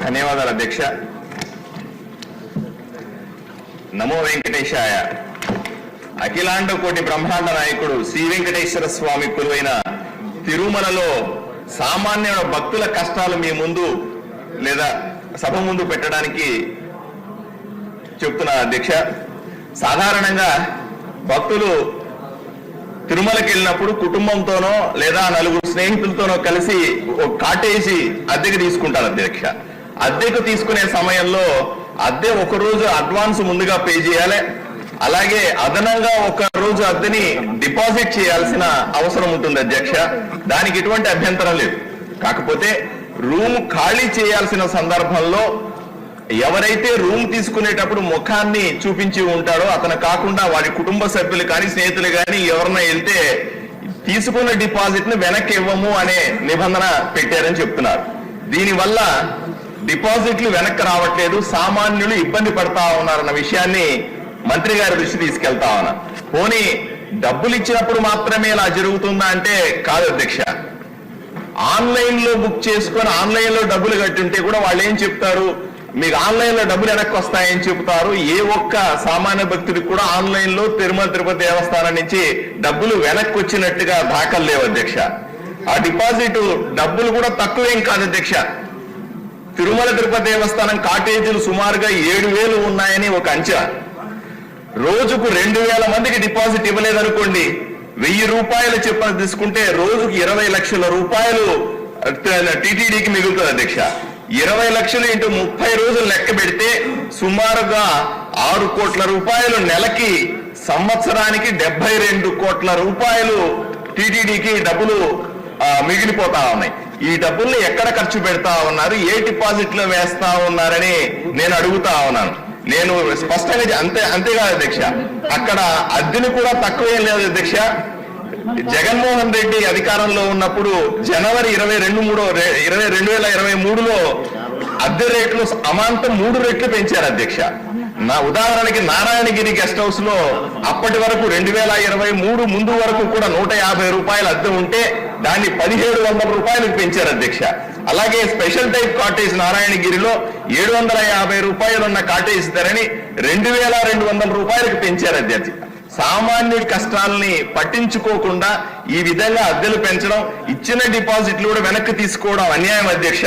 ధన్యవాదాలు అధ్యక్ష. నమో వెంకటేశాయ. అఖిలాండ కోటి బ్రహ్మాండ నాయకుడు శ్రీ వెంకటేశ్వర స్వామి కొలువైన తిరుమలలో సామాన్య భక్తుల కష్టాలు మీ ముందు లేదా సభ ముందు పెట్టడానికి చెప్తున్నా అధ్యక్ష. సాధారణంగా భక్తులు తిరుమలకి వెళ్ళినప్పుడు కుటుంబంతోనో లేదా నలుగురు స్నేహితులతోనో కలిసి ఒక కాటేసి అద్దెకి తీసుకుంటారు అధ్యక్ష. అద్దెకు తీసుకునే సమయంలో అద్దె ఒక రోజు అడ్వాన్స్ ముందుగా పే చేయాలి. అలాగే అదనంగా ఒక రోజు అద్దెని డిపాజిట్ చేయాల్సిన అవసరం ఉంటుంది అధ్యక్ష. దానికి ఎటువంటి అభ్యంతరం లేదు. కాకపోతే రూమ్ ఖాళీ చేయాల్సిన సందర్భంలో ఎవరైతే రూమ్ తీసుకునేటప్పుడు ముఖాన్ని చూపించి ఉంటాడో అతను కాకుండా వాడి కుటుంబ సభ్యులు కానీ స్నేహితులు కానీ ఎవరన్నా వెళ్తే తీసుకున్న డిపాజిట్ ని వెనక్కి ఇవ్వము అనే నిబంధన పెట్టారని చెప్తున్నారు. దీనివల్ల డిపాజిట్లు వెనక్కి రావట్లేదు, సామాన్యులు ఇబ్బంది పడతా ఉన్నారన్న విషయాన్ని మంత్రి గారి దృష్టి తీసుకెళ్తా ఉన్నా. పోనీ డబ్బులు ఇచ్చినప్పుడు మాత్రమే ఇలా జరుగుతుందా అంటే కాదు అధ్యక్ష. ఆన్లైన్ లో బుక్ చేసుకొని ఆన్లైన్ లో డబ్బులు కట్టుంటే కూడా వాళ్ళు ఏం చెప్తారు, మీకు ఆన్లైన్ లో డబ్బులు వెనక్కి వస్తాయని చెప్తారు. ఏ ఒక్క సామాన్య భక్తుడికి కూడా ఆన్లైన్ లో తిరుమల తిరుపతి దేవస్థానం నుంచి డబ్బులు వెనక్కి వచ్చినట్టుగా దాఖలు లేవు అధ్యక్ష. ఆ డిపాజిట్ డబ్బులు కూడా తక్కువేం కాదు అధ్యక్ష. తిరుమల తిరుపతి దేవస్థానం కాటేజీలు సుమారుగా 7,000 ఉన్నాయని ఒక అంచనా. రోజుకు 2,000 మందికి డిపాజిట్ ఇవ్వలేదనుకోండి, 1,000 రూపాయలు చెప్పని తీసుకుంటే రోజుకు 20 లక్షల రూపాయలు టీటీడీకి మిగులుతుంది అధ్యక్ష. 20 లక్షలు ఇంటూ 30 రోజులు లెక్క పెడితే సుమారుగా 6 కోట్ల రూపాయలు నెలకి, సంవత్సరానికి 72 కోట్ల రూపాయలు టీటీడీకి డబ్బులు మిగిలిపోతా ఉన్నాయి. ఈ డబ్బుల్ని ఎక్కడ ఖర్చు పెడతా ఉన్నారు, ఏ డిపాజిట్ లో వేస్తా ఉన్నారని నేను అడుగుతా ఉన్నాను. నేను స్పష్టంగా అంతేకాదు అధ్యక్ష, అక్కడ అద్దెని కూడా తక్కువేం లేదు అధ్యక్ష. జగన్మోహన్ రెడ్డి అధికారంలో ఉన్నప్పుడు జనవరి 2023లో అద్దె రేట్లు అమాంతం 3 రెట్లు పెంచారు అధ్యక్ష. నా ఉదాహరణకి నారాయణగిరి గెస్ట్ హౌస్ లో అప్పటి వరకు 2023 ముందు వరకు కూడా 150 రూపాయలు అద్దె ఉంటే దాన్ని 1,700 రూపాయలకు పెంచారు అధ్యక్ష. అలాగే స్పెషల్ టైప్ కాటేజ్ నారాయణగిరిలో 750 రూపాయలు ఉన్న కాటేజ్ ధరని 2,200 రూపాయలకు పెంచారు అధ్యక్ష. సామాన్యుడి కష్టాలని పట్టించుకోకుండా ఈ విధంగా అద్దెలు పెంచడం, ఇచ్చిన డిపాజిట్లు కూడా వెనక్కి తీసుకోవడం అన్యాయం అధ్యక్ష.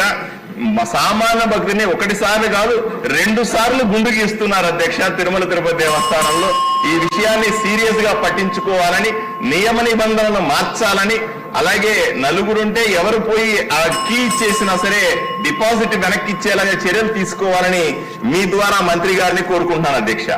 సామాన్య భక్తుని ఒకటిసారి కాదు 2 సార్లు గుండుకి ఇస్తున్నారు అధ్యక్ష తిరుమల తిరుపతి దేవస్థానంలో. ఈ విషయాన్ని సీరియస్ గా పట్టించుకోవాలని, నియమ నిబంధనలు మార్చాలని, అలాగే నలుగురుంటే ఎవరు పోయి ఆ కీ ఇచ్చేసినా సరే డిపాజిట్ వెనక్కి ఇచ్చేలాగా చర్యలు తీసుకోవాలని మీ ద్వారా మంత్రి గారిని కోరుకుంటున్నాను అధ్యక్ష.